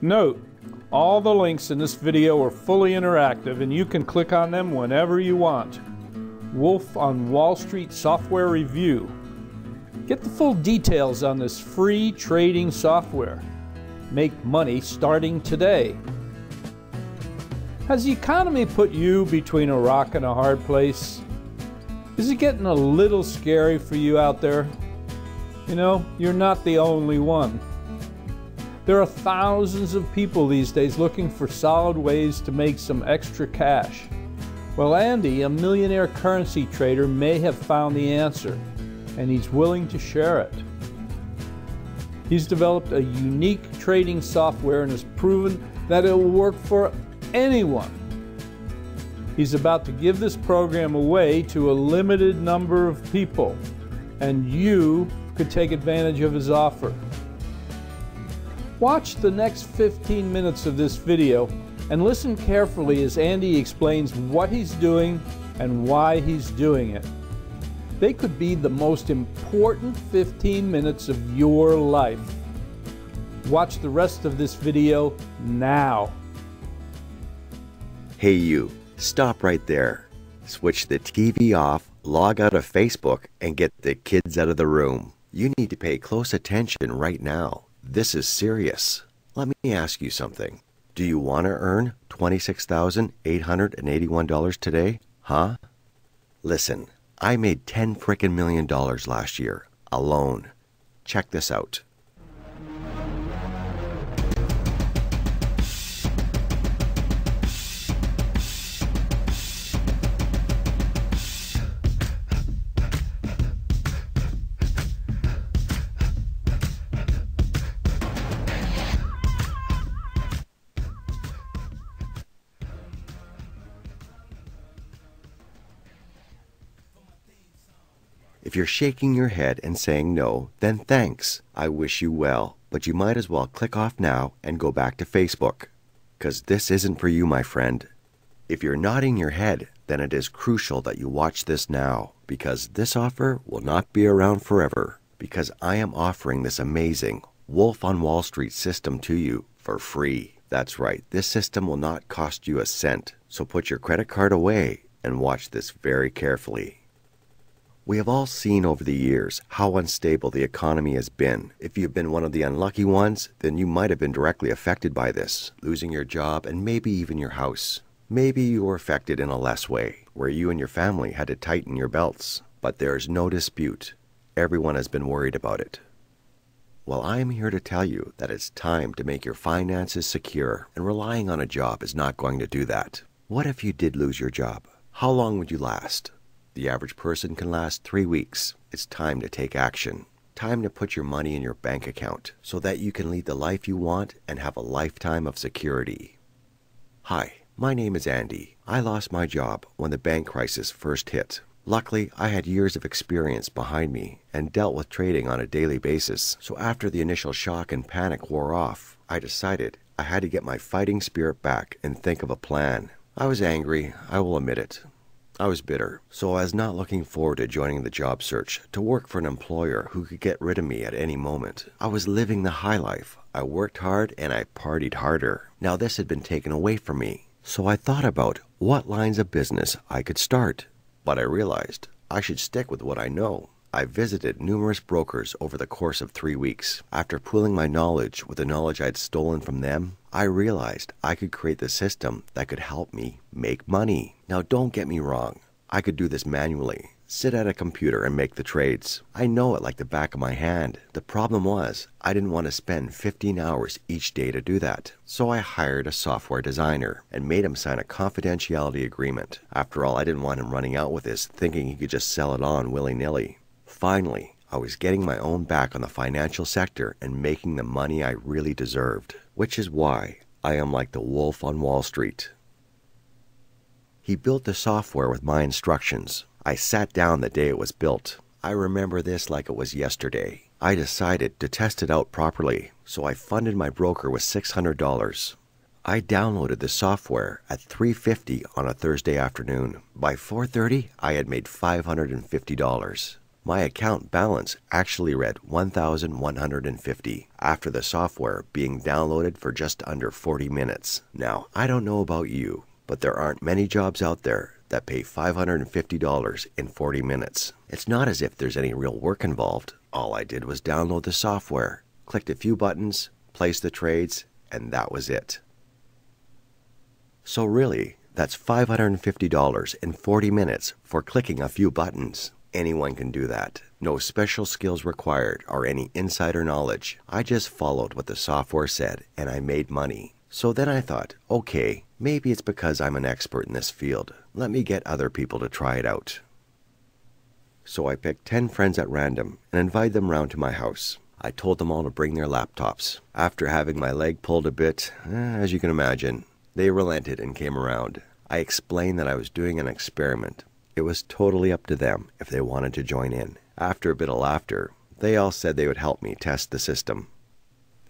Note, all the links in this video are fully interactive and you can click on them whenever you want. Wolf on Wall Street Software Review. Get the full details on this free trading software. Make money starting today. Has the economy put you between a rock and a hard place? Is it getting a little scary for you out there? You know, you're not the only one. There are thousands of people these days looking for solid ways to make some extra cash. Well, Andy, a millionaire currency trader, may have found the answer, and he's willing to share it. He's developed a unique trading software and has proven that it will work for anyone. He's about to give this program away to a limited number of people, and you could take advantage of his offer. Watch the next 15 minutes of this video and listen carefully as Andy explains what he's doing and why he's doing it. They could be the most important 15 minutes of your life. Watch the rest of this video now. Hey you, stop right there. Switch the TV off, log out of Facebook, and get the kids out of the room. You need to pay close attention right now. This is serious. Let me ask you something. Do you want to earn $26,881 today? Huh? Listen, I made $10 frickin' million last year, alone. Check this out. If you're shaking your head and saying no, then thanks. I wish you well, but you might as well click off now and go back to Facebook. 'Cause this isn't for you, my friend. If you're nodding your head, then it is crucial that you watch this now, because this offer will not be around forever, because I am offering this amazing Wolf on Wall Street system to you for free. That's right, this system will not cost you a cent, so put your credit card away and watch this very carefully. We have all seen over the years how unstable the economy has been. If you've been one of the unlucky ones, then you might have been directly affected by this, losing your job and maybe even your house. Maybe you were affected in a less way, where you and your family had to tighten your belts. But there's no dispute. Everyone has been worried about it. Well, I am here to tell you that it's time to make your finances secure, and relying on a job is not going to do that. What if you did lose your job? How long would you last? The average person can last 3 weeks. It's time to take action. Time to put your money in your bank account so that you can lead the life you want and have a lifetime of security. Hi, my name is Andy. I lost my job when the bank crisis first hit. Luckily, I had years of experience behind me and dealt with trading on a daily basis. So after the initial shock and panic wore off, I decided I had to get my fighting spirit back and think of a plan. I was angry, I will admit it. I was bitter, so I was not looking forward to joining the job search to work for an employer who could get rid of me at any moment. I was living the high life. I worked hard and I partied harder. Now this had been taken away from me, so I thought about what lines of business I could start. But I realized I should stick with what I know. I visited numerous brokers over the course of 3 weeks. After pooling my knowledge with the knowledge I'd stolen from them, I realized I could create the system that could help me make money. Now don't get me wrong, I could do this manually, sit at a computer and make the trades. I know it like the back of my hand. The problem was, I didn't want to spend 15 hours each day to do that. So I hired a software designer and made him sign a confidentiality agreement. After all, I didn't want him running out with this, thinking he could just sell it on willy-nilly. Finally, I was getting my own back on the financial sector and making the money I really deserved, which is why I am like the wolf on Wall Street. He built the software with my instructions. I sat down the day it was built. I remember this like it was yesterday. I decided to test it out properly, so I funded my broker with $600. I downloaded the software at 3:50 on a Thursday afternoon. By 4:30, I had made $550. My account balance actually read $1,150 after the software being downloaded for just under 40 minutes. Now, I don't know about you, but there aren't many jobs out there that pay $550 in 40 minutes. It's not as if there's any real work involved. All I did was download the software, clicked a few buttons, placed the trades, and that was it. So really, that's $550 in 40 minutes for clicking a few buttons. Anyone can do that. No special skills required or any insider knowledge. I just followed what the software said and I made money. So then I thought, okay, maybe it's because I'm an expert in this field. Let me get other people to try it out. So I picked 10 friends at random and invited them round to my house. I told them all to bring their laptops. After having my leg pulled a bit, as you can imagine, they relented and came around. I explained that I was doing an experiment. It was totally up to them if they wanted to join in. After a bit of laughter, they all said they would help me test the system.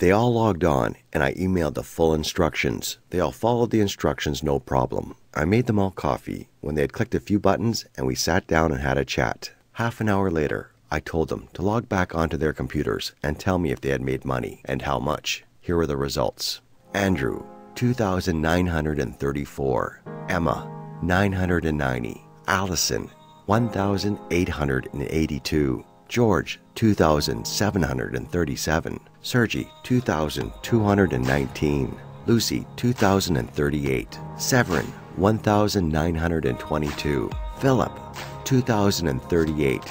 They all logged on, and I emailed the full instructions. They all followed the instructions no problem. I made them all coffee when they had clicked a few buttons, and we sat down and had a chat. Half an hour later, I told them to log back onto their computers and tell me if they had made money and how much. Here were the results. Andrew, 2,934. Emma, 990. Allison, 1,882. George, 2,737. Sergi, 2,219. Lucy, 2,038. Severin, 1,922. Philip, 2,038.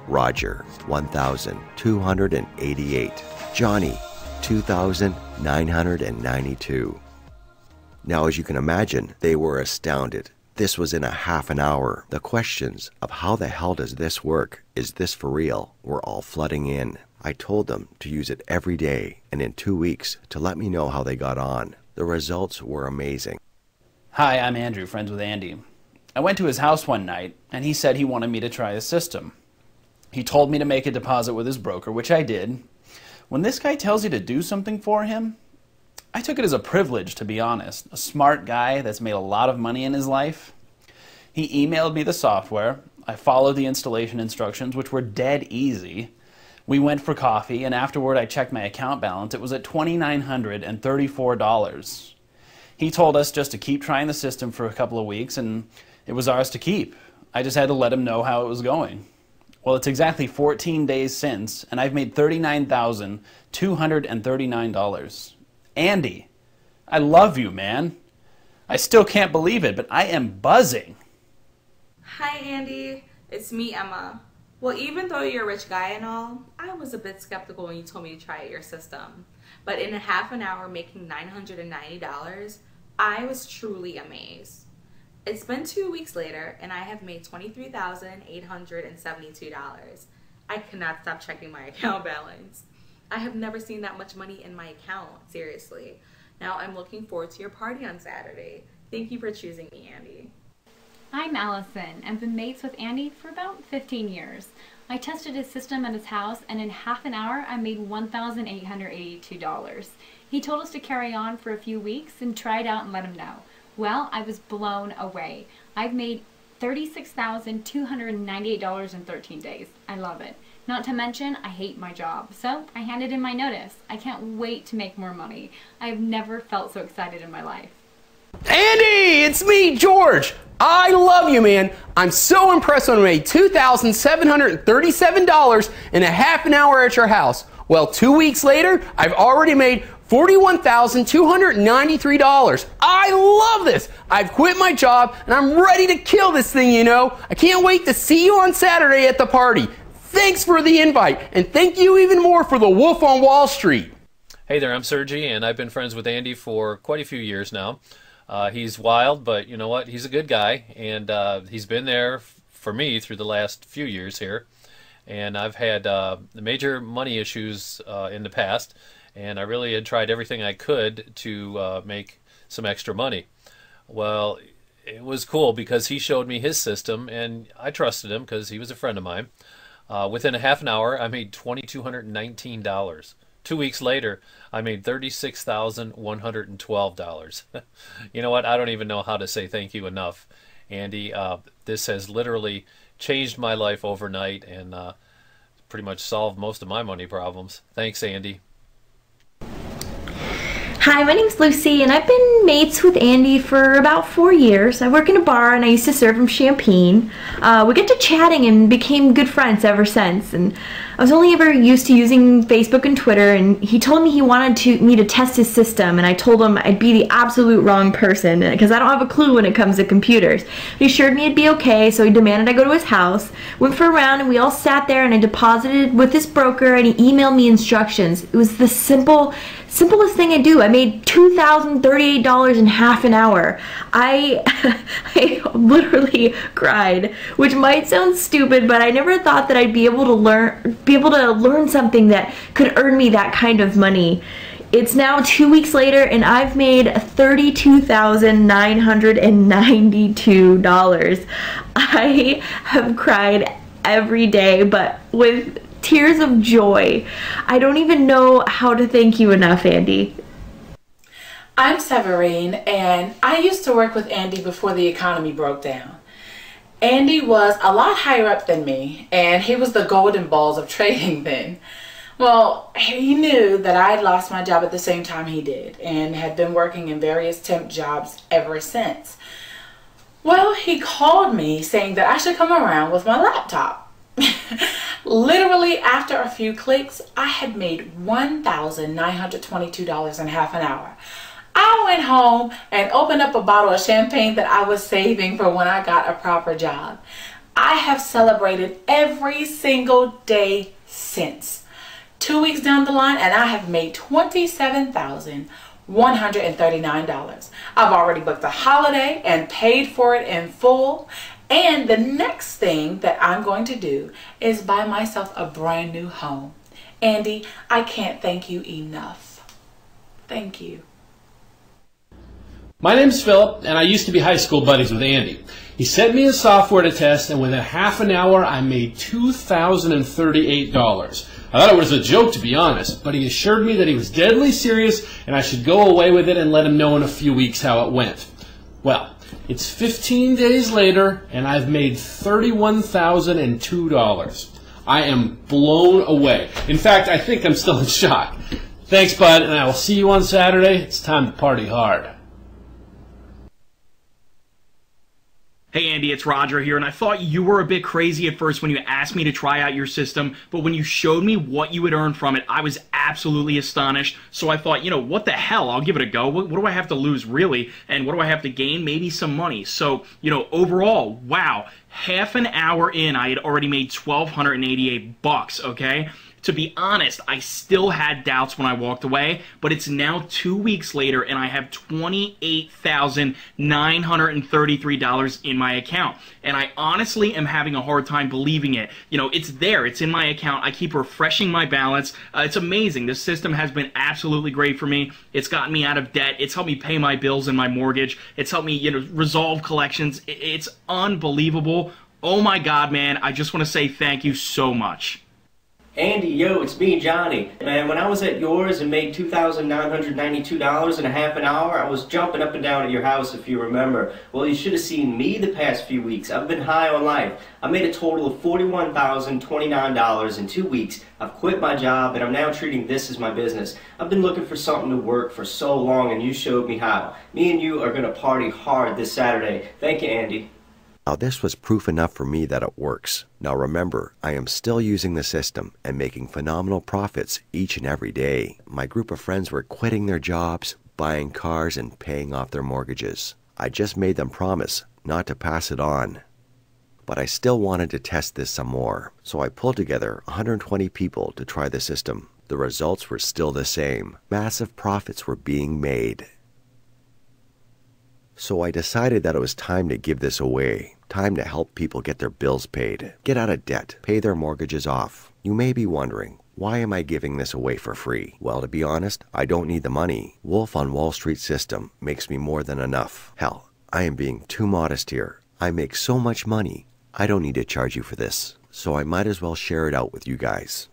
Roger, 1,288. Johnny, 2,992. Now, as you can imagine, they were astounded. This was in a half an hour. The questions of how the hell does this work, is this for real, were all flooding in. I told them to use it every day and in 2 weeks to let me know how they got on. The results were amazing. Hi, I'm Andrew, friends with Andy. I went to his house one night and he said he wanted me to try his system. He told me to make a deposit with his broker, which I did. When this guy tells you to do something for him, I took it as a privilege, to be honest. A smart guy that's made a lot of money in his life. He emailed me the software. I followed the installation instructions, which were dead easy. We went for coffee, and afterward I checked my account balance. It was at $2,934. He told us just to keep trying the system for a couple of weeks, and it was ours to keep. I just had to let him know how it was going. Well, it's exactly 14 days since, and I've made $39,239. Andy, I love you, man. I still can't believe it, but I am buzzing. Hi, Andy. It's me, Emma. Well, even though you're a rich guy and all, I was a bit skeptical when you told me to try out your system. But in a half an hour making $990, I was truly amazed. It's been 2 weeks later, and I have made $23,872. I cannot stop checking my account balance. I have never seen that much money in my account, seriously. Now I'm looking forward to your party on Saturday. Thank you for choosing me, Andy. I'm Allison and been mates with Andy for about 15 years. I tested his system at his house and in half an hour I made $1,882. He told us to carry on for a few weeks and try it out and let him know. Well, I was blown away. I've made $36,298 in 13 days. I love it. Not to mention, I hate my job, so I handed in my notice. I can't wait to make more money. I have never felt so excited in my life. Andy, it's me, George. I love you, man. I'm so impressed when I made $2,737 in a half an hour at your house. Well, 2 weeks later, I've already made $41,293. I love this. I've quit my job, and I'm ready to kill this thing, you know. I can't wait to see you on Saturday at the party. Thanks for the invite, and thank you even more for the Wolf on Wall Street. Hey there, I'm Sergi, and I've been friends with Andy for quite a few years now. He's wild, but you know what? He's a good guy, and he's been there for me through the last few years here. And I've had major money issues in the past, and I really had tried everything I could to make some extra money. Well, it was cool because he showed me his system, and I trusted him because he was a friend of mine. Within a half an hour, I made $2,219. 2 weeks later, I made $36,112. You know what? I don't even know how to say thank you enough, Andy. This has literally changed my life overnight, and pretty much solved most of my money problems. Thanks, Andy. Hi, my name's Lucy, and I've been mates with Andy for about 4 years. I work in a bar, and I used to serve him champagne. We got to chatting and became good friends ever since. And I was only ever used to using Facebook and Twitter, and he told me he wanted me to test his system, and I told him I'd be the absolute wrong person because I don't have a clue when it comes to computers. He assured me it'd be okay, so he demanded I go to his house. Went for a round, and we all sat there, and I deposited with this broker, and he emailed me instructions. It was the simplest thing I do. I made $2,038 in half an hour. I literally cried, which might sound stupid, but I never thought that I'd be able to learn something that could earn me that kind of money. It's now 2 weeks later, and I've made $32,992. I have cried every day, but with tears of joy. I don't even know how to thank you enough, Andy. I'm Severine, and I used to work with Andy before the economy broke down. Andy was a lot higher up than me, and he was the golden balls of trading then. Well, he knew that I had lost my job at the same time he did, and had been working in various temp jobs ever since. Well, he called me saying that I should come around with my laptop. Literally after a few clicks, I had made $1,922 in half an hour. I went home and opened up a bottle of champagne that I was saving for when I got a proper job. I have celebrated every single day since. 2 weeks down the line, and I have made $27,139. I've already booked a holiday and paid for it in full. And the next thing that I'm going to do is buy myself a brand new home. Andy, I can't thank you enough. Thank you. My name's Philip, and I used to be high school buddies with Andy. He sent me his software to test, and within half an hour, I made $2,038. I thought it was a joke, to be honest, but he assured me that he was deadly serious, and I should go away with it and let him know in a few weeks how it went. Well, it's 15 days later, and I've made $31,002. I am blown away. In fact, I think I'm still in shock. Thanks, bud, and I will see you on Saturday. It's time to party hard. Hey Andy, it's Roger here, and I thought you were a bit crazy at first when you asked me to try out your system, but when you showed me what you would earn from it, I was absolutely astonished. So I thought, what the hell, I'll give it a go. What do I have to lose, really? And what do I have to gain? Maybe some money. So, overall, wow, half an hour in, I had already made $1,288, okay? To be honest, I still had doubts when I walked away, but it's now 2 weeks later and I have $28,933 in my account. And I honestly am having a hard time believing it. It's there. It's in my account. I keep refreshing my balance. It's amazing. This system has been absolutely great for me. It's gotten me out of debt. It's helped me pay my bills and my mortgage. It's helped me, resolve collections. It's unbelievable. Oh my God, man. I just want to say thank you so much. Andy, yo, it's me, Johnny. Man, when I was at yours and made $2,992 in a half an hour, I was jumping up and down at your house, if you remember. Well, you should have seen me the past few weeks. I've been high on life. I made a total of $41,029 in 2 weeks. I've quit my job, and I'm now treating this as my business. I've been looking for something to work for so long, and you showed me how. Me and you are going to party hard this Saturday. Thank you, Andy. Now this was proof enough for me that it works. Now remember, I am still using the system and making phenomenal profits each and every day. My group of friends were quitting their jobs, buying cars, and paying off their mortgages. I just made them promise not to pass it on. But I still wanted to test this some more, so I pulled together 120 people to try the system. The results were still the same. Massive profits were being made. So I decided that it was time to give this away. Time to help people get their bills paid, get out of debt, pay their mortgages off. You may be wondering, why am I giving this away for free? Well, to be honest, I don't need the money. Wolf on Wall Street system makes me more than enough. Hell, I am being too modest here. I make so much money, I don't need to charge you for this. So I might as well share it out with you guys.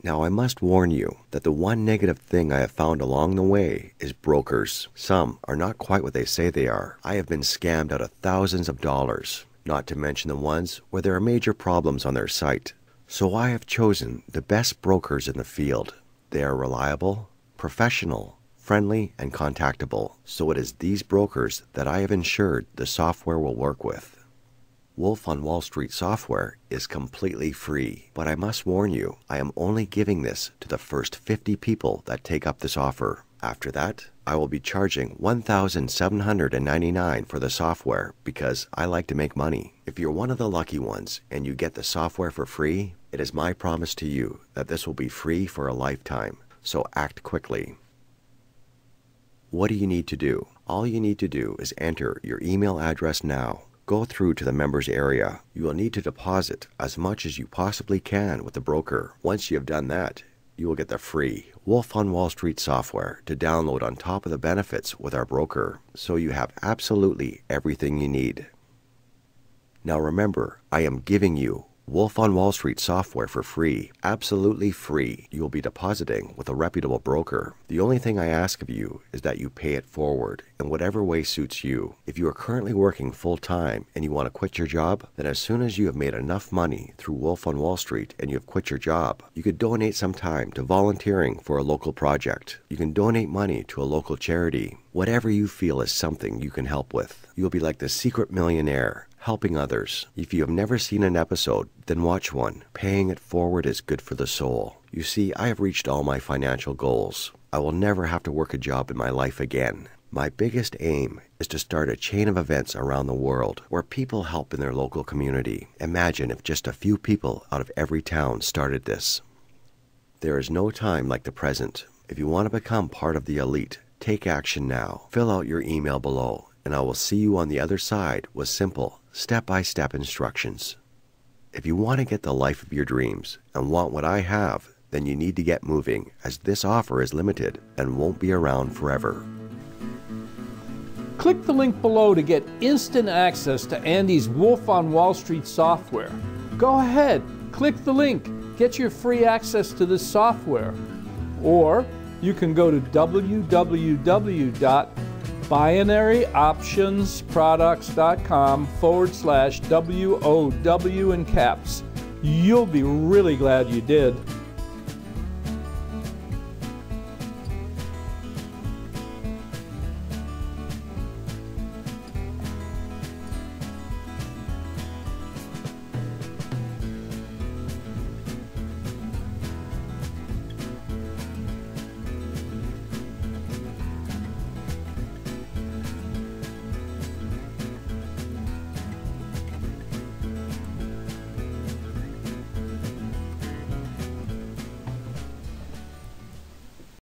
Now, I must warn you that the one negative thing I have found along the way is brokers. Some are not quite what they say they are. I have been scammed out of thousands of dollars, not to mention the ones where there are major problems on their site. So I have chosen the best brokers in the field. They are reliable, professional, friendly, and contactable. So it is these brokers that I have ensured the software will work with. Wolf on Wall Street software is completely free, but I must warn you, I am only giving this to the first 50 people that take up this offer. After that, I will be charging $1,799 for the software because I like to make money. If you're one of the lucky ones and you get the software for free, it is my promise to you that this will be free for a lifetime, so act quickly. What do you need to do? All you need to do is enter your email address now. Go through to the members area. You will need to deposit as much as you possibly can with the broker. Once you have done that, you will get the free Wolf on Wall Street software to download on top of the benefits with our broker, so you have absolutely everything you need. Now remember, I am giving you Wolf on Wall Street software for free, absolutely free. You will be depositing with a reputable broker. The only thing I ask of you is that you pay it forward in whatever way suits you. If you are currently working full-time and you want to quit your job, then as soon as you have made enough money through Wolf on Wall Street and you have quit your job, you could donate some time to volunteering for a local project. You can donate money to a local charity. Whatever you feel is something you can help with. You'll be like the secret millionaire, helping others. If you have never seen an episode, then watch one. Paying it forward is good for the soul. You see, I have reached all my financial goals. I will never have to work a job in my life again. My biggest aim is to start a chain of events around the world where people help in their local community. Imagine if just a few people out of every town started this. There is no time like the present. If you want to become part of the elite, take action now. Fill out your email below, and I will see you on the other side with simple, step-by-step instructions. If you want to get the life of your dreams and want what I have, then you need to get moving, as this offer is limited and won't be around forever. Click the link below to get instant access to Andy's Wolf on Wall Street software. Go ahead, click the link, get your free access to this software. Or you can go to www.binaryoptionsproducts.com/WOW in caps. You'll be really glad you did.